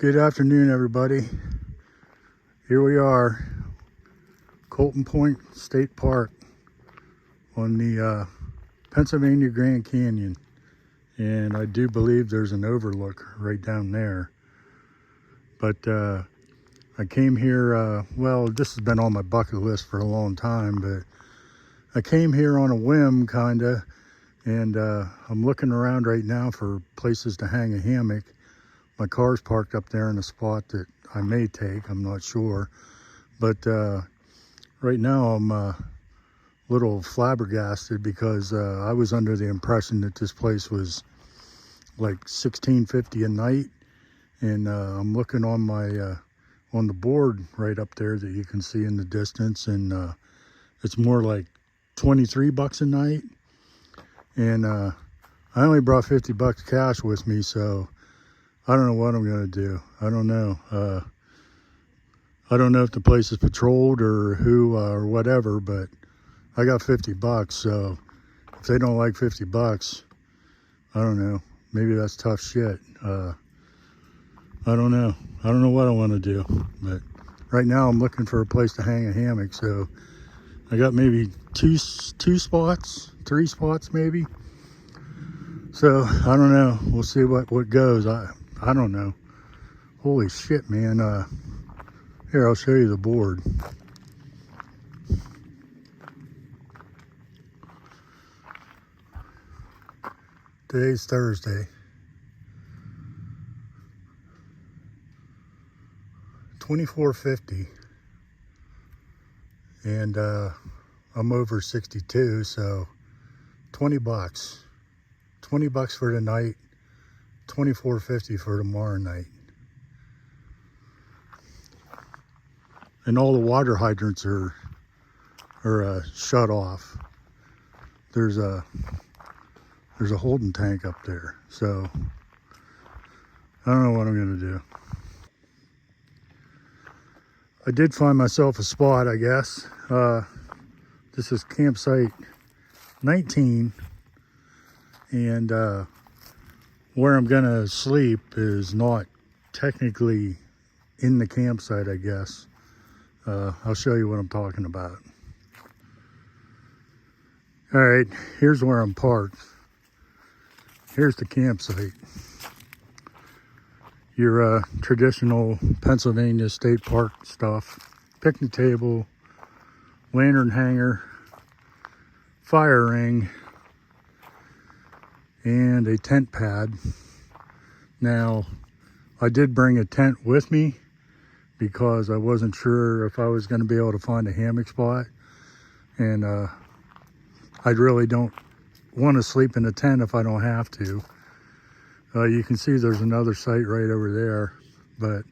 Good afternoon, everybody. Here we are, Colton Point State Park on the Pennsylvania Grand Canyon. And I do believe there's an overlook right down there. But I came here, well, this has been on my bucket list for a long time, but I came here on a whim, kinda, and I'm looking around right now for places to hang a hammock. My car's parked up there in a spot that I may take, I'm not sure. But right now I'm a little flabbergasted because I was under the impression that this place was like $16.50 a night. And I'm looking on my on the board right up there that you can see in the distance, and it's more like 23 bucks a night. And I only brought 50 bucks cash with me, so I don't know what I'm gonna do. I don't know. I don't know if the place is patrolled or who or whatever, but I got 50 bucks, so if they don't like 50 bucks, I don't know. Maybe that's tough shit. I don't know. I don't know what I want to do, but right now I'm looking for a place to hang a hammock. So I got maybe two spots, 3 spots maybe. So I don't know. We'll see what goes. I don't know. Holy shit, man. Here, I'll show you the board. Today's Thursday. $24.50, and I'm over 62, so 20 bucks. 20 bucks for the night, $24.50 for tomorrow night. And all the water hydrants are shut off. There's a holding tank up there, so I don't know what I'm gonna do. I did find myself a spot, I guess. This is campsite 19, and where I'm gonna sleep is not technically in the campsite, I guess. I'll show you what I'm talking about. All right, here's where I'm parked. Here's the campsite. Your traditional Pennsylvania State Park stuff. Picnic table, lantern hanger, fire ring, and a tent pad. Now, I did bring a tent with me because I wasn't sure if I was going to be able to find a hammock spot. And I really don't want to sleep in a tent if I don't have to. You can see there's another site right over there, but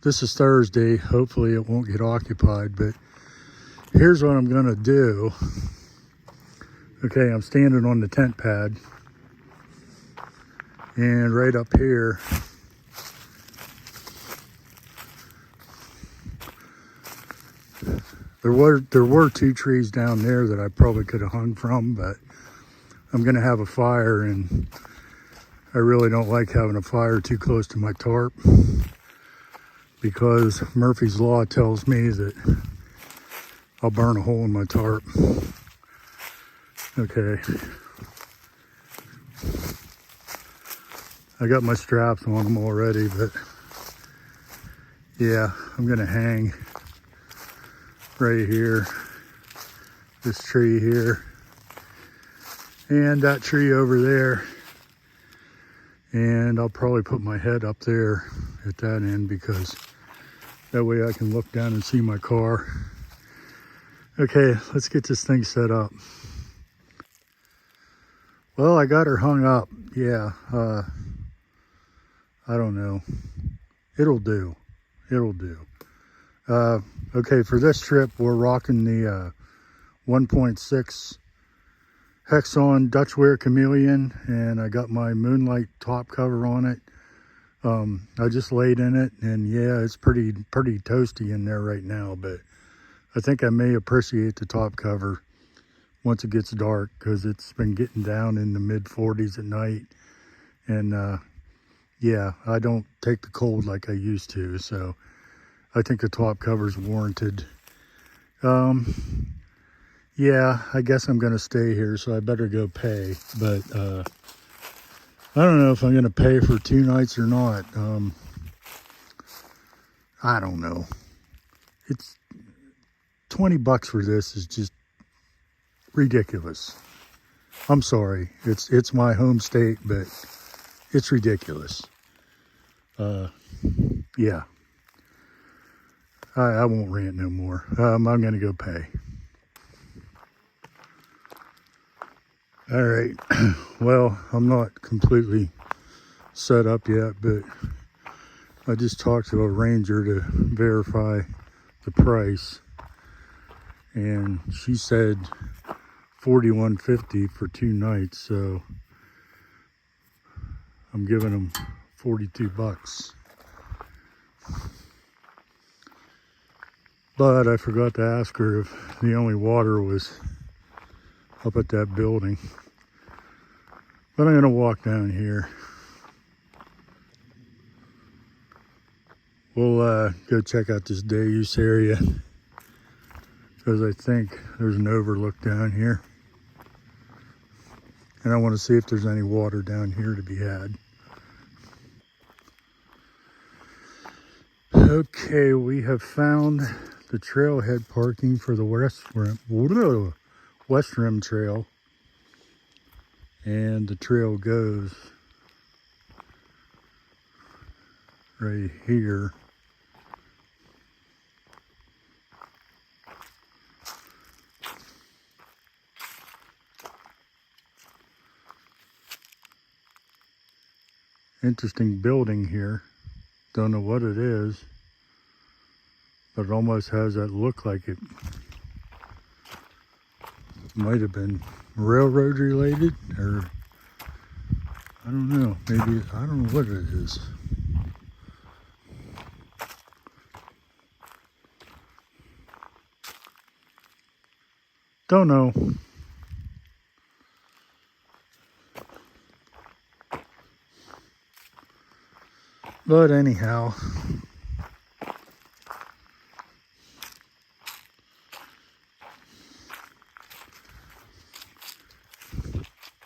this is Thursday. Hopefully it won't get occupied, but here's what I'm gonna do. Okay, I'm standing on the tent pad, and right up here, there were 2 trees down there that I probably could have hung from, but I'm gonna have a fire, and I really don't like having a fire too close to my tarp, because Murphy's Law tells me that I'll burn a hole in my tarp. Okay. I got my straps on them already, but yeah, I'm gonna hang right here, this tree here, and that tree over there. And I'll probably put my head up there at that end, because that way I can look down and see my car. Okay, let's get this thing set up. Well, I got her hung up. Yeah, I don't know. It'll do. It'll do. Okay, for this trip, we're rocking the 1.6 Hexon Dutchware Chameleon, and I got my Moonlight top cover on it. I just laid in it, and yeah, it's pretty toasty in there right now, but I think I may appreciate the top cover once it gets dark, because it's been getting down in the mid 40s at night, and yeah, I don't take the cold like I used to, so I think the top cover's warranted. Yeah, I guess I'm gonna stay here, so I better go pay. But I don't know if I'm gonna pay for 2 nights or not. I don't know. It's $20 for this is just ridiculous. I'm sorry. It's my home state, but it's ridiculous. Yeah. I won't rant no more. I'm gonna go pay. All right. Well, I'm not completely set up yet, but I just talked to a ranger to verify the price, and she said $41.50 for 2 nights, so I'm giving them $42. But I forgot to ask her if the only water was up at that building. But I'm gonna walk down here. We'll go check out this day use area, because I think there's an overlook down here. And I want to see if there's any water down here to be had. Okay, we have found the trailhead parking for the West Rim Trail. And the trail goes right here. Interesting building here. Don't know what it is, but it almost has that look like it might have been railroad related, or I don't know, maybe, I don't know what it is. Don't know. But anyhow,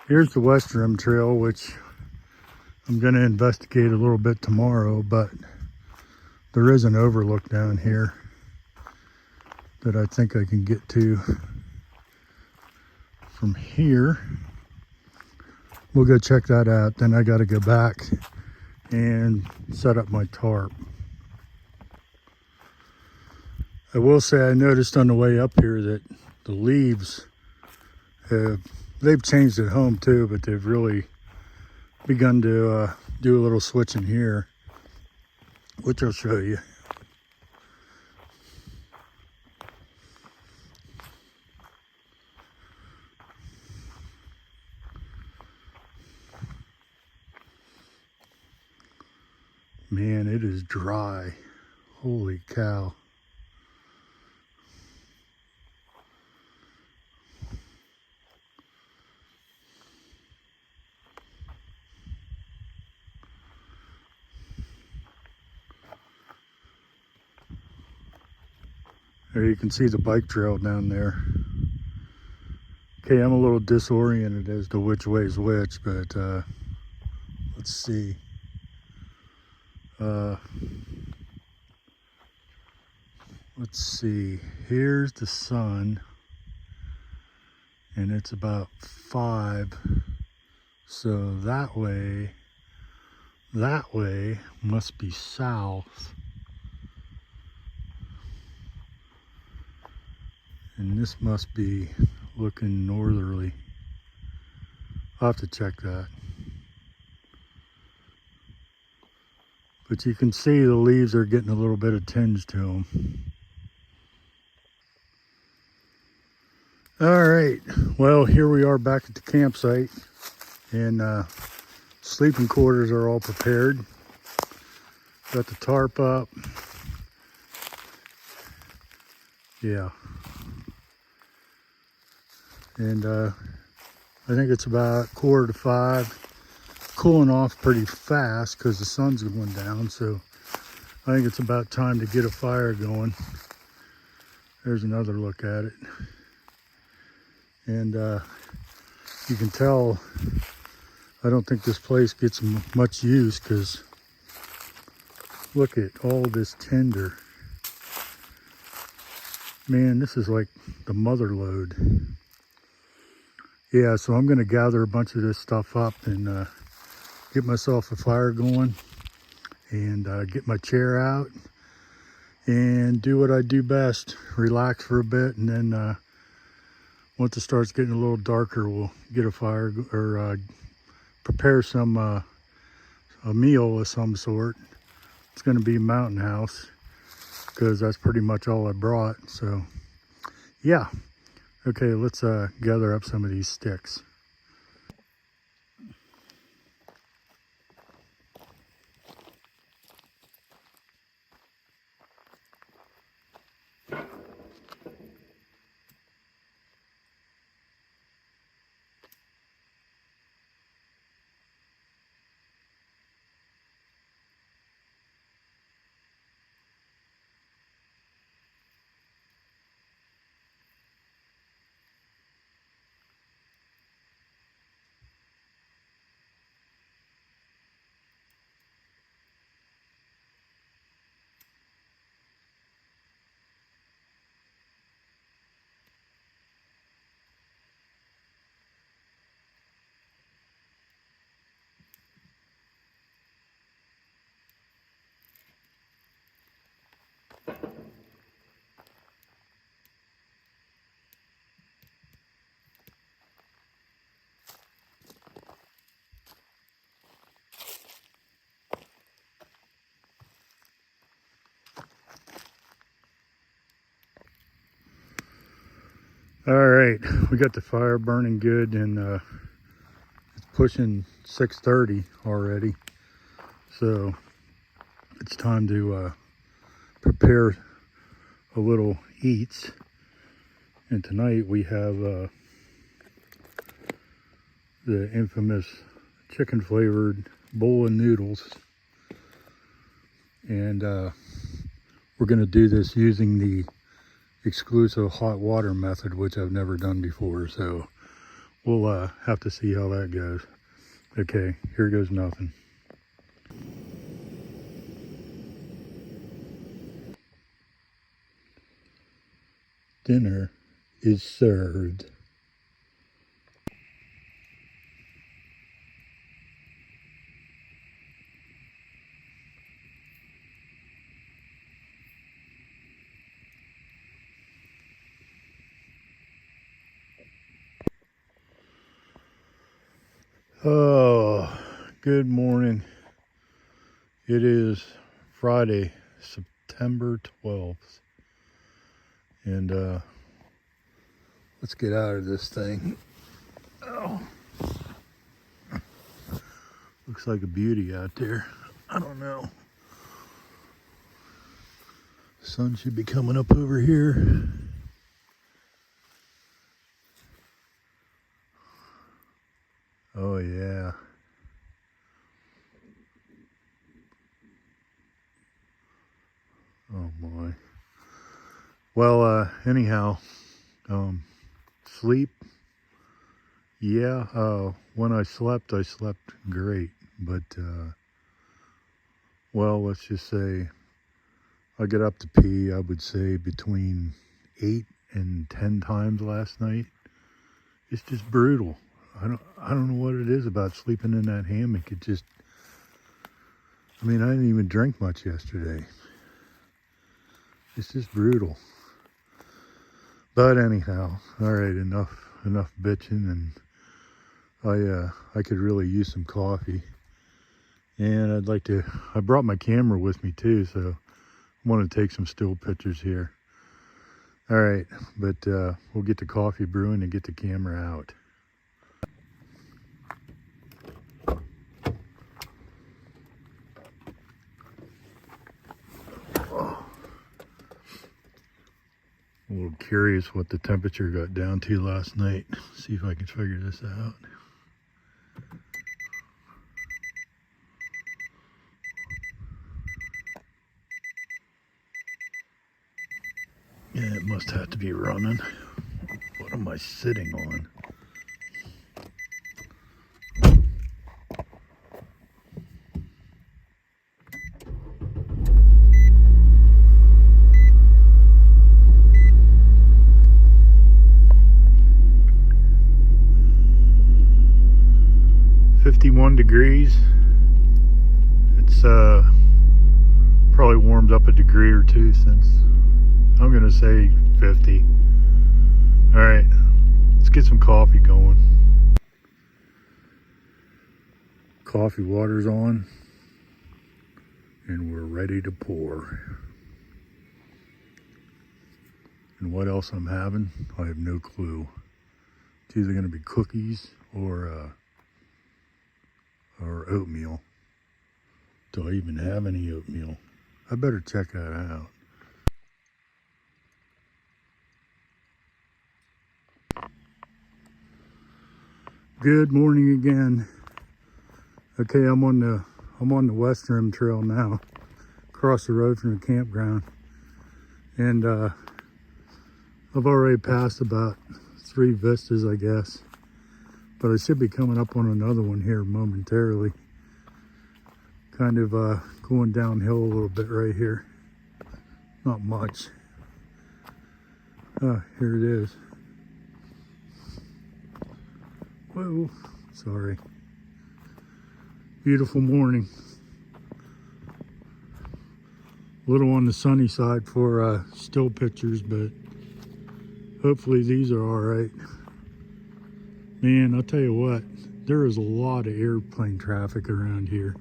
here's the West Rim Trail, which I'm going to investigate a little bit tomorrow, but there is an overlook down here that I think I can get to from here. We'll go check that out. Then I got to go back and set up my tarp. I will say I noticed on the way up here that the leaves they've changed at home too, but they've really begun to do a little switching here, which I'll show you. Man, it is dry. Holy cow. There you can see the bike trail down there. Okay, I'm a little disoriented as to which way is which, but let's see. Let's see, here's the sun, and it's about 5, so that way must be south, and this must be looking northerly. I'll have to check that. But you can see the leaves are getting a little bit of tinge to them. All right, well, here we are back at the campsite, and sleeping quarters are all prepared. Got the tarp up. Yeah. And I think it's about 4:45. cooling off pretty fast because the sun's going down, so I think it's about time to get a fire going. There's another look at it. And you can tell I don't think this place gets much use because look at all this tinder. Man, this is like the mother load. Yeah, so I'm gonna gather a bunch of this stuff up and get myself a fire going and get my chair out and do what I do best, relax for a bit, and then once it starts getting a little darker, we'll get a fire or prepare some a meal of some sort. It's gonna be Mountain House because that's pretty much all I brought. So yeah, okay, let's gather up some of these sticks. All right, we got the fire burning good, and it's pushing 6:30 already. So it's time to prepare a little eats. And tonight we have the infamous chicken flavored bowl of noodles. And we're gonna do this using the exclusive hot water method, which I've never done before, so we'll have to see how that goes. Okay, here goes nothing. Dinner is served. Oh, good morning. It is Friday, September 12th. And let's get out of this thing. Oh, looks like a beauty out there. I don't know. The sun should be coming up over here. Oh yeah. Oh boy. Well, anyhow, sleep. Yeah, when I slept great. But, well, let's just say I get up to pee, I would say between 8 and 10 times last night. It's just brutal. I don't know what it is about sleeping in that hammock. It just, I mean, I didn't even drink much yesterday. It's just brutal. But anyhow, all right, enough bitching, and I could really use some coffee. And I brought my camera with me too, so I want to take some still pictures here. All right, but we'll get the coffee brewing and get the camera out. A little curious what the temperature got down to last night. See if I can figure this out. It must have to be running. What am I sitting on? Degrees. It's probably warmed up a degree or two since, I'm gonna say 50. All right, let's get some coffee going. Coffee water's on and we're ready to pour. And what else I'm having, I have no clue. It's either gonna be cookies or oatmeal. Do I even have any oatmeal? I better check that out. Good morning again. Okay, I'm on the West Rim Trail now, across the road from the campground, and I've already passed about 3 vistas, I guess. But I should be coming up on another one here momentarily. Kind of going downhill a little bit right here. Not much. Here it is. Whoa, sorry. Beautiful morning. A little on the sunny side for still pictures, but hopefully these are all right. Man, I'll tell you what, there is a lot of airplane traffic around here.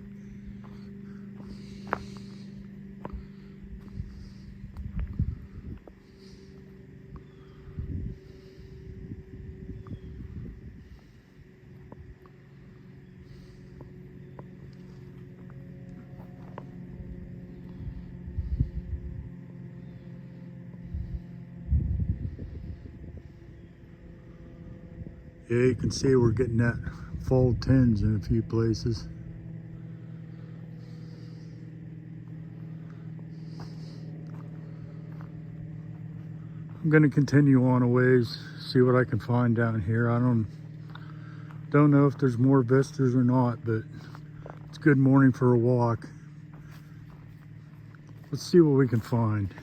Yeah, you can see we're getting that fall tinge in a few places. I'm gonna continue on a ways, see what I can find down here. I don't know if there's more vistas or not, but it's a good morning for a walk. Let's see what we can find.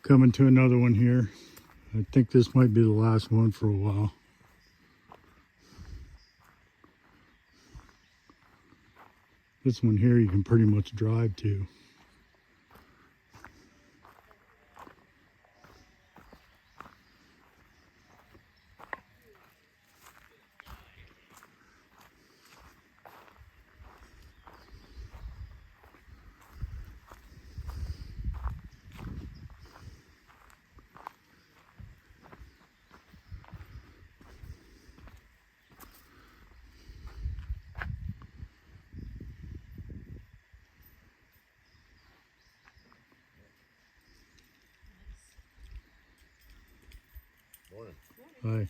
Coming to another one here. I think this might be the last one for a while. This one here you can pretty much drive to. Morning. Hi.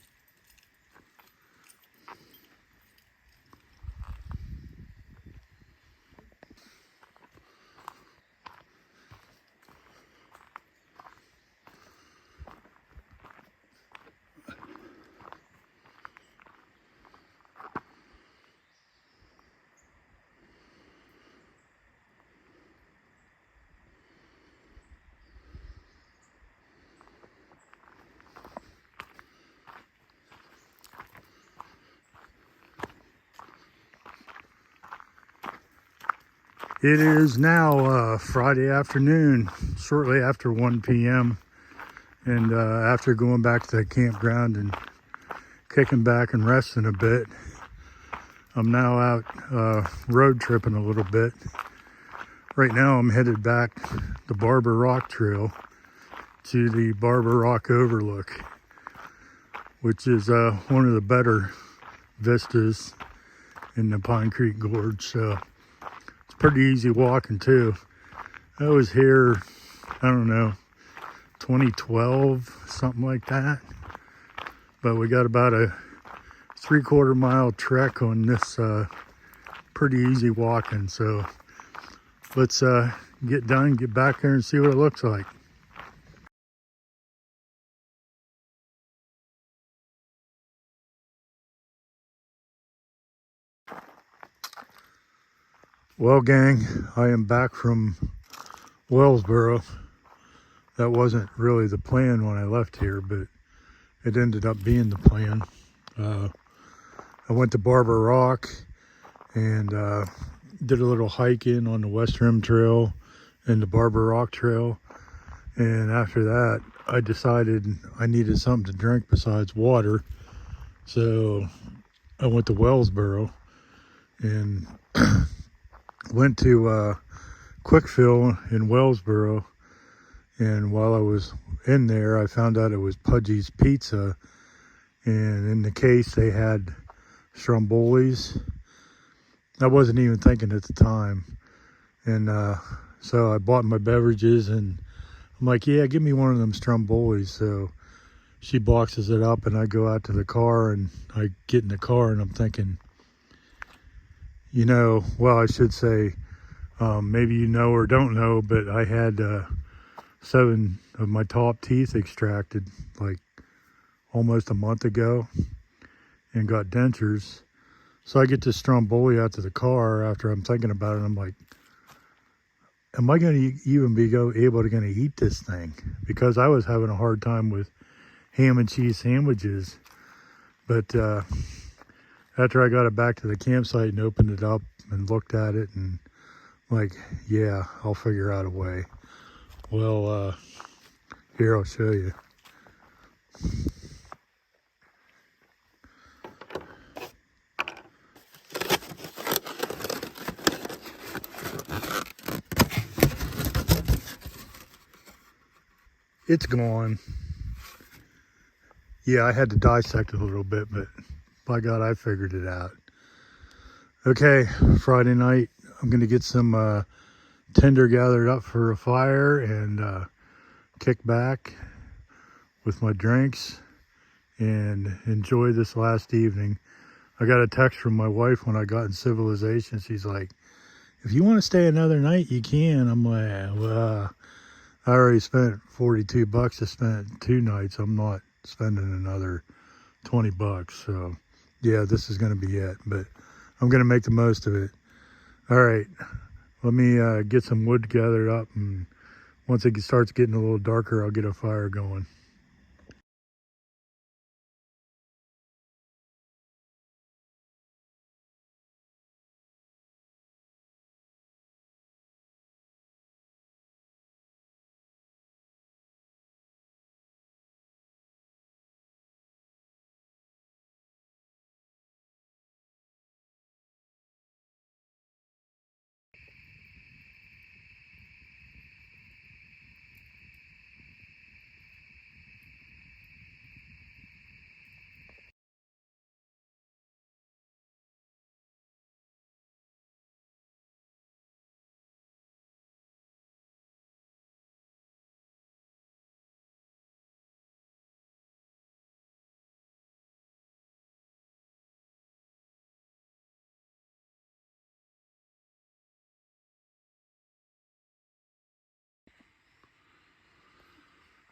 It is now Friday afternoon, shortly after 1 p.m. And after going back to the campground and kicking back and resting a bit, I'm now out road tripping a little bit. Right now I'm headed back the Barber Rock Trail to the Barber Rock Overlook, which is one of the better vistas in the Pine Creek Gorge. So pretty easy walking too. I was here, I don't know, 2012, something like that. But we got about a 3/4 mile trek on this pretty easy walking. So let's get done, get back there and see what it looks like. Well, gang, I am back from Wellsboro. That wasn't really the plan when I left here, but it ended up being the plan. I went to Barber Rock and did a little hiking on the West Rim Trail and the Barber Rock Trail. And after that, I decided I needed something to drink besides water. So I went to Wellsboro and went to Quick Fill in Wellsboro. And while I was in there, I found out it was Pudgy's Pizza. And in the case, they had Strombolis. I wasn't even thinking at the time. And so I bought my beverages and I'm like, yeah, give me one of them Strombolis. So she boxes it up and I go out to the car and I get in the car and I'm thinking, you know, well, I should say, maybe you know or don't know, but I had 7 of my top teeth extracted like almost a month ago and got dentures. So I get this Stromboli out to the car after I'm thinking about it. And I'm like, am I going to even be able to eat this thing? Because I was having a hard time with ham and cheese sandwiches. But after I got it back to the campsite and opened it up and looked at it and like, yeah, I'll figure out a way. Well, here, I'll show you. It's gone. Yeah, I had to dissect it a little bit, but by God, I figured it out. Okay, Friday night, I'm going to get some tinder gathered up for a fire and kick back with my drinks and enjoy this last evening. I got a text from my wife when I got in civilization. She's like, if you want to stay another night, you can. I'm like, well, I already spent $42 to spend 2 nights. I'm not spending another $20. So yeah, this is going to be it, but I'm going to make the most of it. All right, let me get some wood gathered up, and once it starts getting a little darker, I'll get a fire going.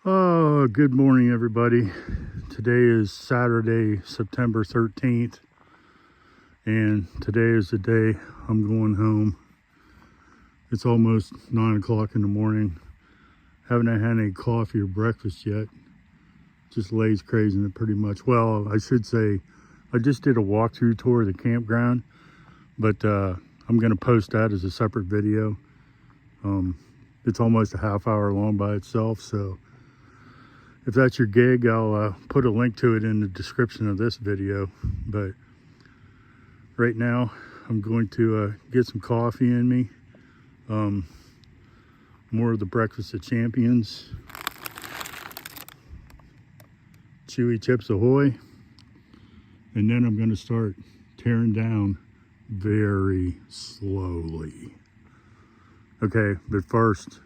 Oh, good morning, everybody. Today is Saturday, September 13th, and today is the day I'm going home. It's almost 9 o'clock in the morning. Haven't had any coffee or breakfast yet. Just lays crazing it pretty much. Well, I should say, I just did a walkthrough tour of the campground, but I'm going to post that as a separate video. It's almost a half hour long by itself, so if that's your gig, I'll put a link to it in the description of this video. But right now, I'm going to get some coffee in me. More of the Breakfast of Champions. Chewy Chips Ahoy. And then I'm going to start tearing down very slowly. Okay, but first,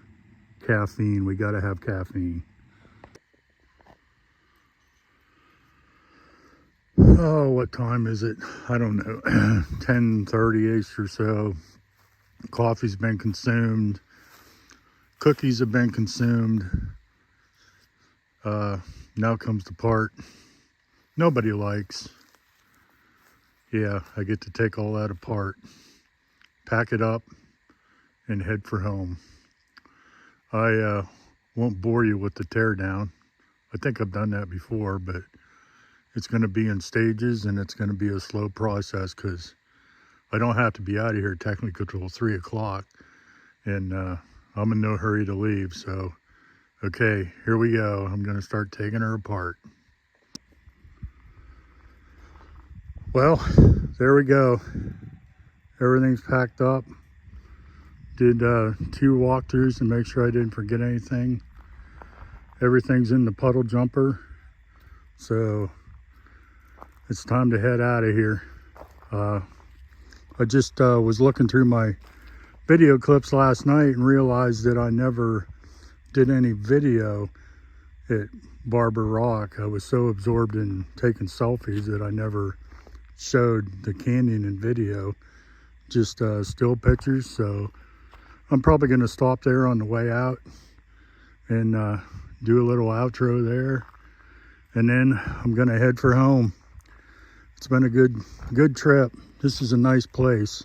caffeine. We got to have caffeine. Oh, what time is it? I don't know. 10:30-ish or so. Coffee's been consumed. Cookies have been consumed. Now comes the part nobody likes. Yeah, I get to take all that apart, pack it up, and head for home. I won't bore you with the teardown. I think I've done that before, but it's going to be in stages and it's going to be a slow process because I don't have to be out of here technically until 3 o'clock. And I'm in no hurry to leave. So, okay, here we go. I'm going to start taking her apart. Well, there we go. Everything's packed up. Did 2 walkthroughs to make sure I didn't forget anything. Everything's in the puddle jumper. So it's time to head out of here. I just was looking through my video clips last night and realized that I never did any video at Barber Rock. I was so absorbed in taking selfies that I never showed the canyon in video, just still pictures. So I'm probably going to stop there on the way out and do a little outro there, and then I'm going to head for home. It's been a good trip. This is a nice place.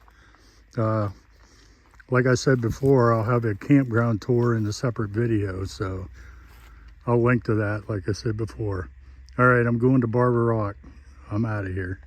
Like I said before, I'll have a campground tour in a separate video, so I'll link to that like I said before. All right, I'm going to Barber Rock. I'm out of here.